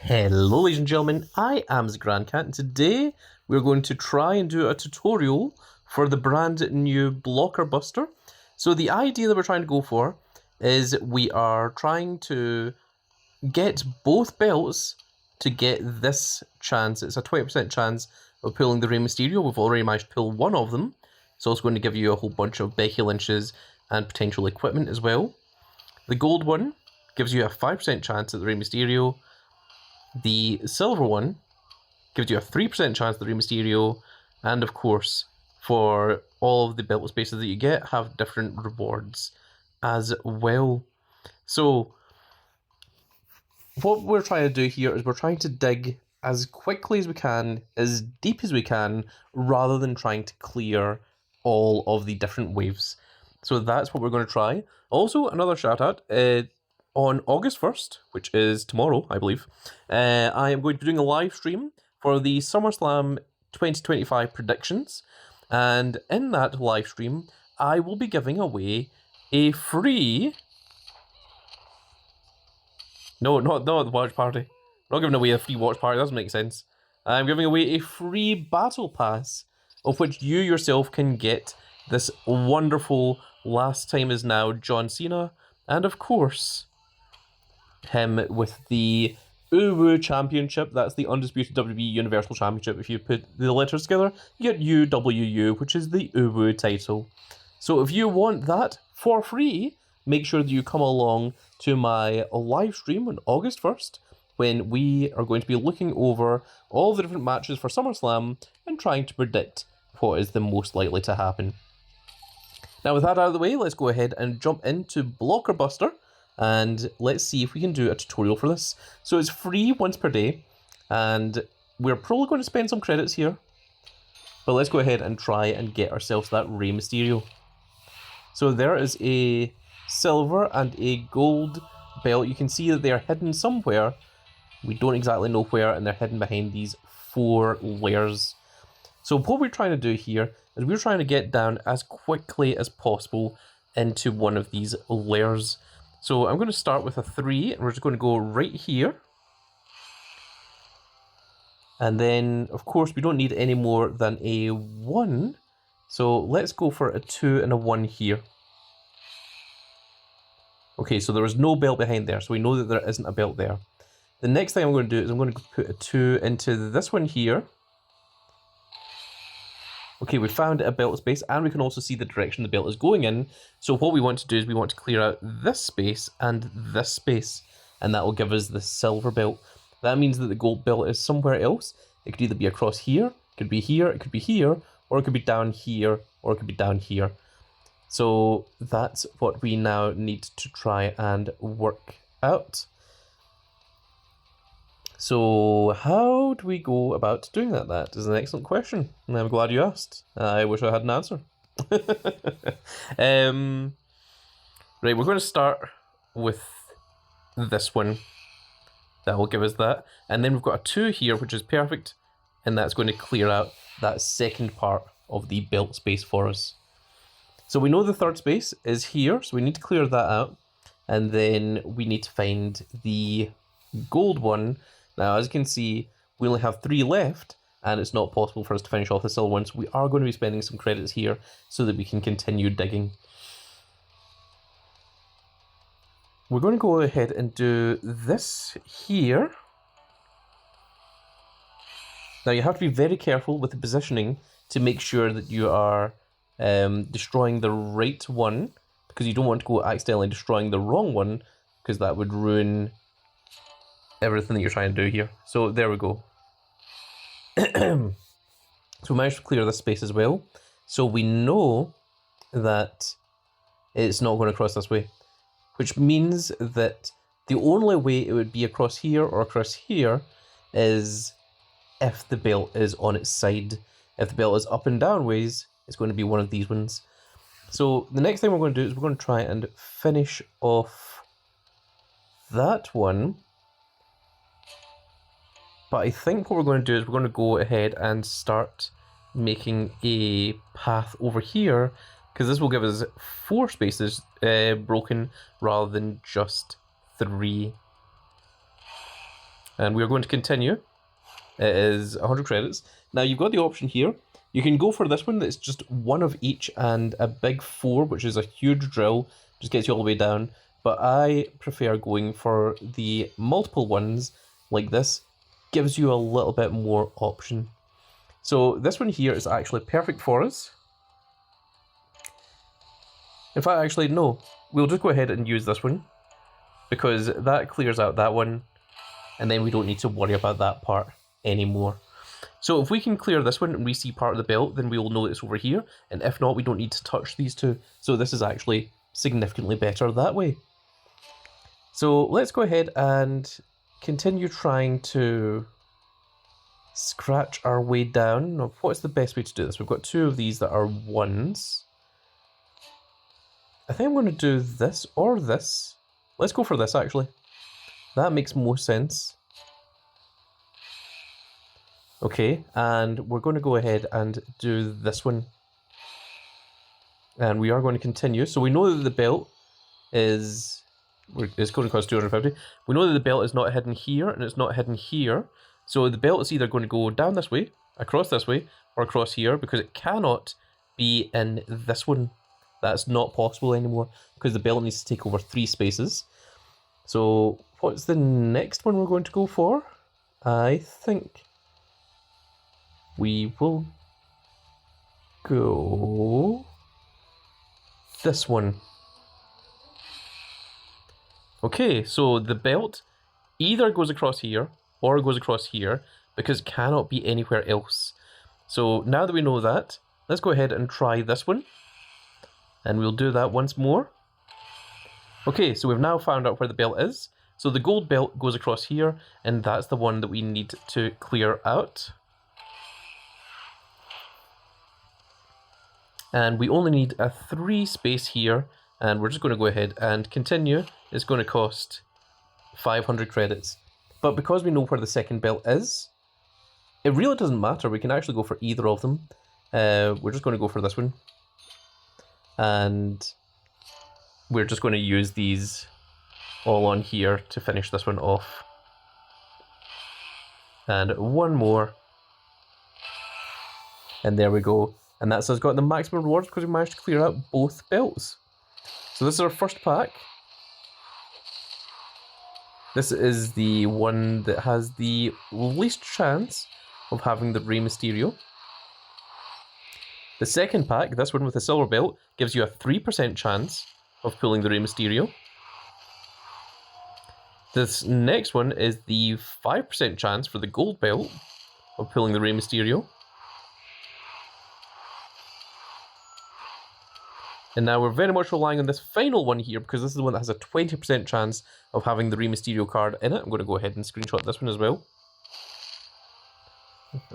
Hello ladies and gentlemen, I am the Grand Cat and today we're going to try and do a tutorial for the brand new Blocker Buster. So the idea that we're trying to go for is we are trying to get both belts to get this chance. It's a 20% chance of pulling the Rey Mysterio. We've already managed to pull one of them. It's also going to give you a whole bunch of Becky Lynch's and potential equipment as well. The gold one gives you a 5% chance at the Rey Mysterio. The silver one gives you a 3% chance at the Rey Mysterio, and of course, for all of the belt spaces that you get, have different rewards as well. So, what we're trying to do here is we're trying to dig as quickly as we can, as deep as we can, rather than trying to clear all of the different waves. So that's what we're going to try. Also, another shout out, on August 1st, which is tomorrow, I believe, I am going to be doing a live stream for the SummerSlam 2025 predictions. And in that live stream, I will be giving away a free... No, not the watch party. I'm not giving away a free watch party, that doesn't make sense. I'm giving away a free battle pass, of which you yourself can get this wonderful Last Time Is Now John Cena, and of course, him with the UWU Championship. That's the Undisputed WWE Universal Championship. If you put the letters together, you get UWU, which is the UWU title. So if you want that for free, make sure that you come along to my live stream on August 1st, when we are going to be looking over all the different matches for SummerSlam and trying to predict what is the most likely to happen. Now with that out of the way, let's go ahead and jump into Blocker Buster, and let's see if we can do a tutorial for this. So it's free once per day, and we're probably going to spend some credits here, but let's go ahead and try and get ourselves that Rey Mysterio. So there is a silver and a gold belt. You can see that they are hidden somewhere. We don't exactly know where, and they're hidden behind these 4 layers. So what we're trying to do here is we're trying to get down as quickly as possible into one of these layers. So I'm going to start with a 3, and we're just going to go right here. And then, of course, we don't need any more than a 1. So let's go for a 2 and a 1 here. Okay, so there is no belt behind there, so we know that there isn't a belt there. The next thing I'm going to do is I'm going to put a 2 into this one here. Okay, we found a belt space, and we can also see the direction the belt is going in. So what we want to do is we want to clear out this space and this space, and that will give us the silver belt. That means that the gold belt is somewhere else. It could either be across here, it could be here, it could be here, or it could be down here, or it could be down here. So that's what we now need to try and work out. So how do we go about doing that? That is an excellent question, and I'm glad you asked. I wish I had an answer. Right, we're going to start with this one. That will give us that. And then we've got a 2 here, which is perfect, and that's going to clear out that second part of the belt space for us. So we know the third space is here, so we need to clear that out, and then we need to find the gold one. Now, as you can see, we only have 3 left, and it's not possible for us to finish off the silver one, so we are going to be spending some credits here so that we can continue digging. We're going to go ahead and do this here. Now, you have to be very careful with the positioning to make sure that you are destroying the right one, because you don't want to go accidentally destroying the wrong one, because that would ruin everything that you're trying to do here. So there we go. So we managed to clear this space as well. So we know that it's not going to cross this way, which means that the only way it would be across here or across here is if the belt is on its side. If the belt is up and down ways, it's going to be one of these ones. So the next thing we're going to do is we're going to try and finish off that one. But I think what we're going to do is we're going to go ahead and start making a path over here, because this will give us 4 spaces broken rather than just 3. And we are going to continue. It is 100 credits. Now you've got the option here. You can go for this one that's just one of each and a big 4, which is a huge drill, just gets you all the way down. But I prefer going for the multiple ones like this, gives you a little bit more option. So this one here is actually perfect for us. In fact, actually, no. We'll just go ahead and use this one, because that clears out that one, and then we don't need to worry about that part anymore. So if we can clear this one and we see part of the belt, then we will know it's over here, and if not, we don't need to touch these two. So this is actually significantly better that way. So let's go ahead and continue trying to scratch our way down. Now, what's the best way to do this? We've got 2 of these that are 1s. I think I'm going to do this or this. Let's go for this, actually. That makes more sense. Okay, and we're going to go ahead and do this one. And we are going to continue. So we know that the belt is going to cost 250. We know that the belt is not hidden here, and it's not hidden here. So the belt is either going to go down this way, across this way, or across here, because it cannot be in this one. That's not possible anymore, because the belt needs to take over 3 spaces. So what's the next one we're going to go for? I think we will go this one. Okay, so the belt either goes across here or goes across here, because it cannot be anywhere else. So now that we know that, let's go ahead and try this one. And we'll do that once more. Okay, so we've now found out where the belt is. So the gold belt goes across here, and that's the one that we need to clear out. And we only need a 3 space here, and we're just going to go ahead and continue. It's going to cost 500 credits. But because we know where the second belt is, it really doesn't matter. We can actually go for either of them. We're just going to go for this one. And we're just going to use these all on here to finish this one off. And one more. And there we go. And that's us got the maximum rewards because we managed to clear out both belts. So this is our first pack. This is the one that has the least chance of having the Rey Mysterio. The second pack, this one with the silver belt, gives you a 3% chance of pulling the Rey Mysterio. This next one is the 5% chance for the gold belt of pulling the Rey Mysterio. And now we're very much relying on this final one here, because this is the one that has a 20% chance of having the Rey Mysterio card in it. I'm going to go ahead and screenshot this one as well.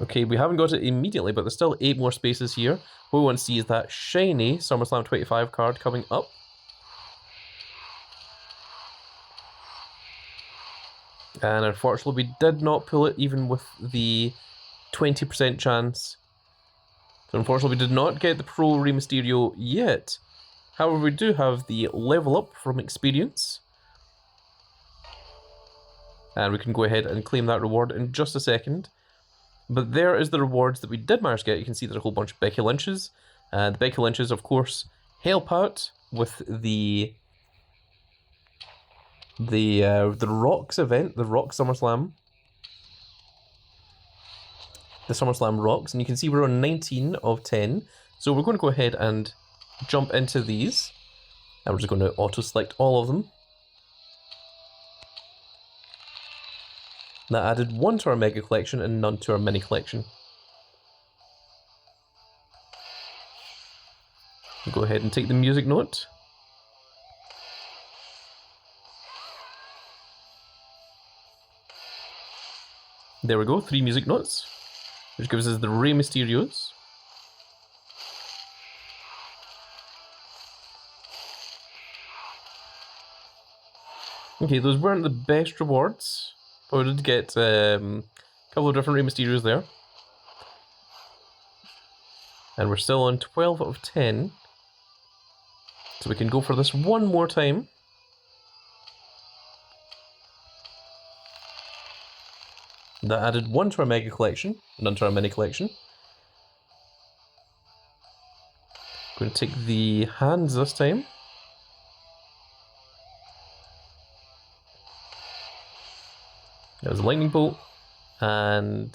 Okay, we haven't got it immediately, but there's still 8 more spaces here. What we want to see is that shiny SummerSlam 25 card coming up. And unfortunately, we did not pull it even with the 20% chance. So unfortunately, we did not get the Pro Rey Mysterio yet. However, we do have the level up from experience. And we can go ahead and claim that reward in just a second. But there is the rewards that we did manage to get. You can see there's a whole bunch of Becky Lynches. The Becky Lynches, of course, help out with the Rocks event, the Rock SummerSlam. The SummerSlam Rocks, and you can see we're on 19 of 10. So we're going to go ahead and jump into these. And we're just going to auto-select all of them. That added 1 to our Mega Collection and none to our Mini Collection. We'll go ahead and take the music note. There we go, 3 music notes, which gives us the Rey Mysterios. Okay, those weren't the best rewards, but we did get a couple of different Rey Mysterios there. And we're still on 12 out of 10. So we can go for this one more time. That added 1 to our mega collection, none to our mini collection. Going to take the hands this time. There's a lightning bolt, and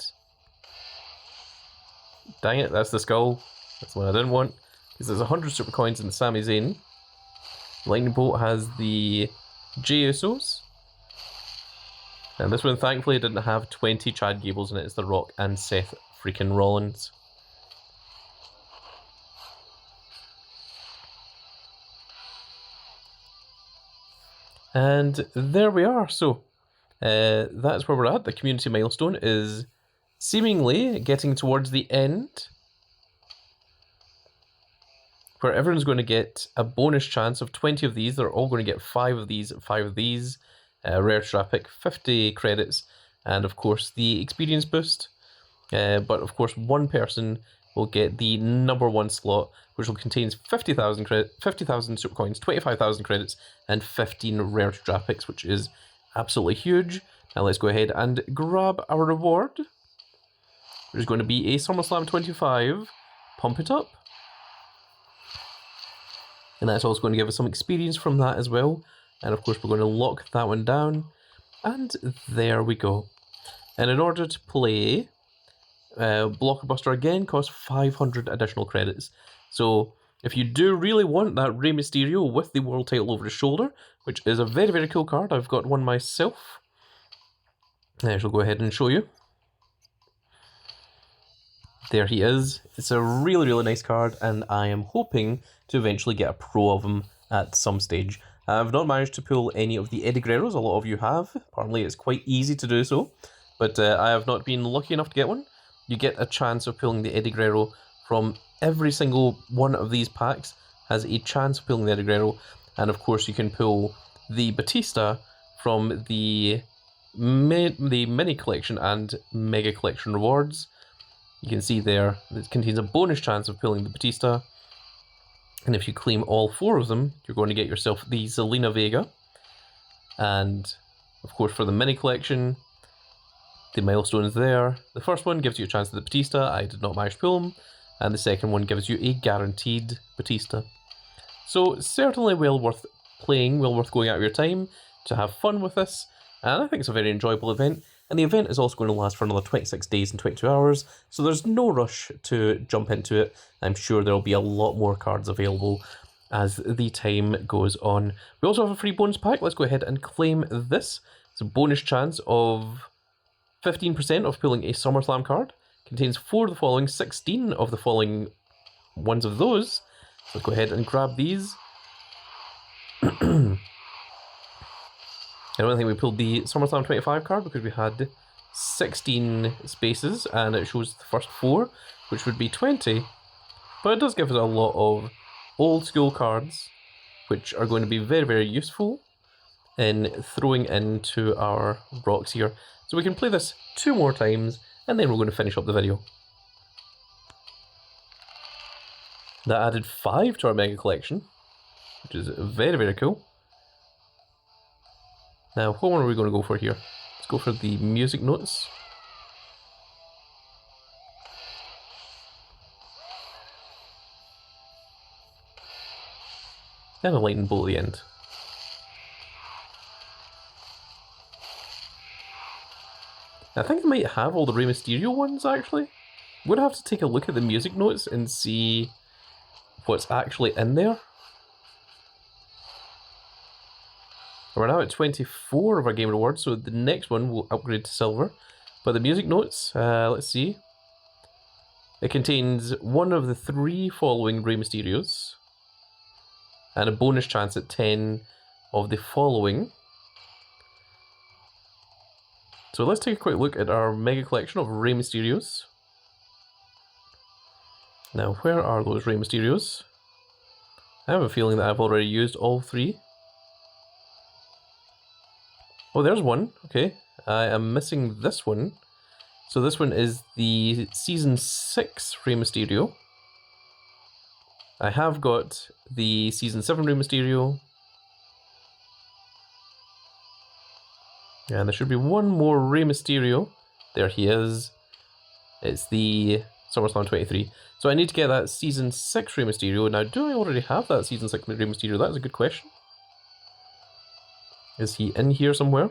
dang it, that's the skull. That's the one I didn't want, because there's 100 super coins in the Sami Zayn. Lightning bolt has the Jey Usos, and this one thankfully didn't have 20 Chad Gables in it. It's The Rock and Seth freaking Rollins. And there we are. So that's where we're at. The community milestone is seemingly getting towards the end, where everyone's going to get a bonus chance of 20 of these. They're all going to get 5 of these, 5 of these. Rare traffic, 50 credits, and of course the experience boost. But of course one person will get the #1 slot, which will contain 50,000 super coins, 25,000 credits, and 15 rare traffics, which is absolutely huge. Now let's go ahead and grab our reward. There's going to be a SummerSlam 25, Pump It Up. And that's also going to give us some experience from that as well. And of course we're going to lock that one down. And there we go. And in order to play, Blockbuster again costs 500 additional credits. So if you do really want that Rey Mysterio with the world title over his shoulder, which is a very, very cool card, I've got one myself. I shall go ahead and show you. There he is. It's a really, really nice card, and I am hoping to eventually get a pro of him at some stage. I've not managed to pull any of the Eddie Guerreros. A lot of you have. Apparently it's quite easy to do so, but I have not been lucky enough to get one. You get a chance of pulling the Eddie Guerrero from every single one of these packs. Has a chance of pulling the Eddie Guerrero, and of course you can pull the Batista from the mini collection and mega collection rewards. You can see there it contains a bonus chance of pulling the Batista. And if you claim all 4 of them, you're going to get yourself the Zelina Vega. And of course for the mini collection, the milestone is there. The first one gives you a chance at the Batista. I did not manage to pull him. And the second one gives you a guaranteed Batista. So certainly well worth playing, well worth going out of your time to have fun with this. And I think it's a very enjoyable event. And the event is also going to last for another 26 days and 22 hours, so there's no rush to jump into it. I'm sure there'll be a lot more cards available as the time goes on. We also have a free bonus pack. Let's go ahead and claim this. It's a bonus chance of 15% of pulling a SummerSlam card. Contains 4 of the following, 16 of the following ones of those. So let's go ahead and grab these. I don't think we pulled the SummerSlam 25 card because we had 16 spaces and it shows the first 4, which would be 20. But it does give us a lot of old school cards, which are going to be very, very useful in throwing into our rocks here. So we can play this 2 more times and then we're going to finish up the video. That added 5 to our mega collection, which is very, very cool. Now, what one are we going to go for here? Let's go for the music notes. And a lightning bolt at the end. I think I might have all the Rey Mysterio ones, actually. I'm going to have to take a look at the music notes and see what's actually in there. We're now at 24 of our game rewards, so the next one will upgrade to silver. But the music notes, let's see. It contains 1 of the 3 following Rey Mysterios. And a bonus chance at 10 of the following. So let's take a quick look at our mega collection of Rey Mysterios. Now, where are those Rey Mysterios? I have a feeling that I've already used all 3. Oh, there's one. Okay. I am missing this one. So this one is the Season 6 Rey Mysterio. I have got the Season 7 Rey Mysterio. And there should be one more Rey Mysterio There he is. It's the SummerSlam 23. So I need to get that Season 6 Rey Mysterio. Now, do I already have that Season 6 Rey Mysterio? That is a good question. Is he in here somewhere?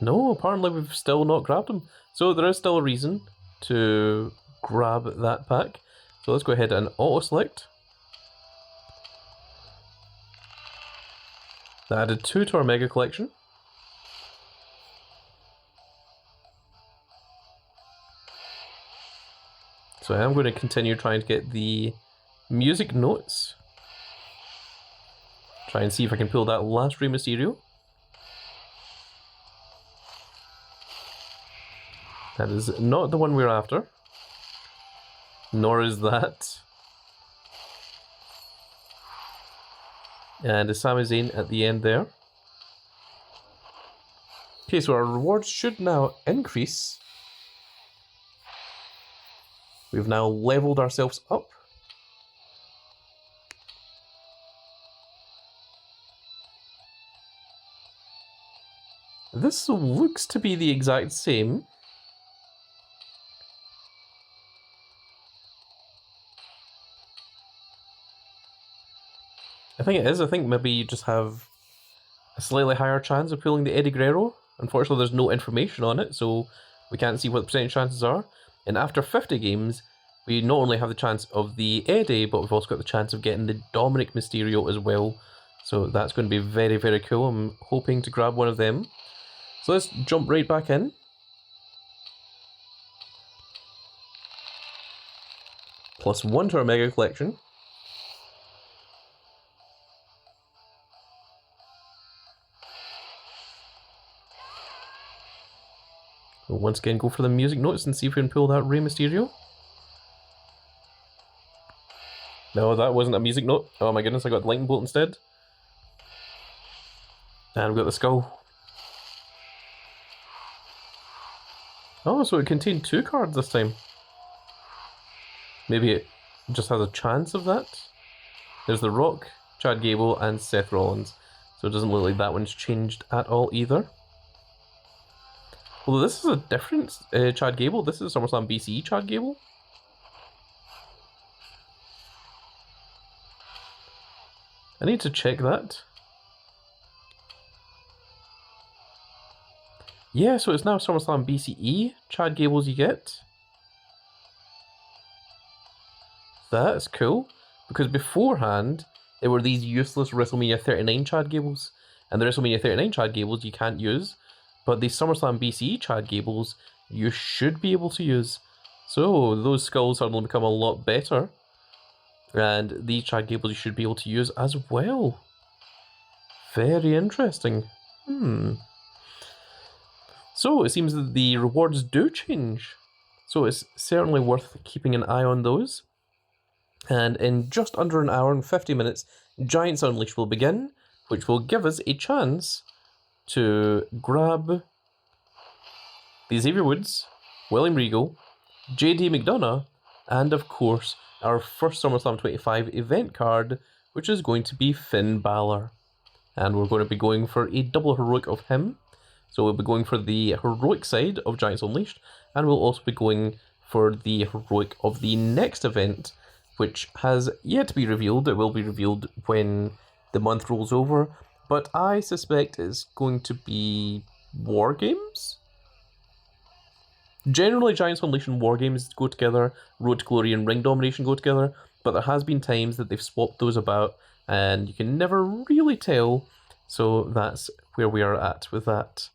No, apparently we've still not grabbed him. So there is still a reason to grab that pack. So let's go ahead and auto-select. That added 2 to our Mega Collection. So I am going to continue trying to get the music notes. Try and see if I can pull that last Rey Mysterio. That is not the one we're after. Nor is that. And a Sami Zayn at the end there. Okay, so our rewards should now increase. We've now leveled ourselves up. This looks to be the exact same. I think it is. I think maybe you just have a slightly higher chance of pulling the Eddie Guerrero. Unfortunately, there's no information on it, so we can't see what the percentage chances are. And after 50 games, we not only have the chance of the Eddie, but we've also got the chance of getting the Dominic Mysterio as well. So that's going to be very, very cool. I'm hoping to grab one of them. So let's jump right back in. +1 to our Mega Collection. We'll once again go for the music notes and see if we can pull that Rey Mysterio. No, that wasn't a music note. Oh my goodness, I got the lightning bolt instead. And we've got the skull. Oh, so it contained 2 cards this time. Maybe it just has a chance of that. There's The Rock, Chad Gable, and Seth Rollins. So it doesn't look like that one's changed at all either. Although this is a different Chad Gable. This is SummerSlam BCE Chad Gable. I need to check that. Yeah, so it's now SummerSlam BCE Chad Gables you get. That's cool. Because beforehand, there were these useless WrestleMania 39 Chad Gables. And the WrestleMania 39 Chad Gables you can't use. But the SummerSlam BCE Chad Gables, you should be able to use. So those skulls suddenly become a lot better. And these Chad Gables you should be able to use as well. Very interesting. So it seems that the rewards do change. So it's certainly worth keeping an eye on those. And in just under an hour and 50 minutes, Giants Unleashed will begin, which will give us a chance to grab the Xavier Woods, William Regal, JD McDonough, and of course our first SummerSlam 25 event card, which is going to be Finn Balor. And we're going to be going for a double heroic of him. So we'll be going for the heroic side of Giants Unleashed, and we'll also be going for the heroic of the next event, which has yet to be revealed. It will be revealed when the month rolls over. But I suspect it's going to be War Games? Generally, Giants Unleashed and War Games go together, Road to Glory and Ring Domination go together, but there has been times that they've swapped those about, and you can never really tell, so that's where we are at with that.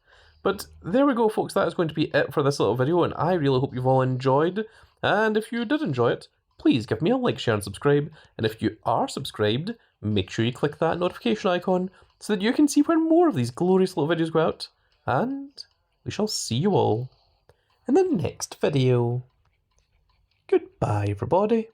But there we go, folks, that is going to be it for this little video, and I really hope you've all enjoyed, and if you did enjoy it, please give me a like, share, and subscribe, and if you are subscribed, make sure you click that notification icon, so that you can see when more of these glorious little videos go out. And we shall see you all in the next video. Goodbye, everybody.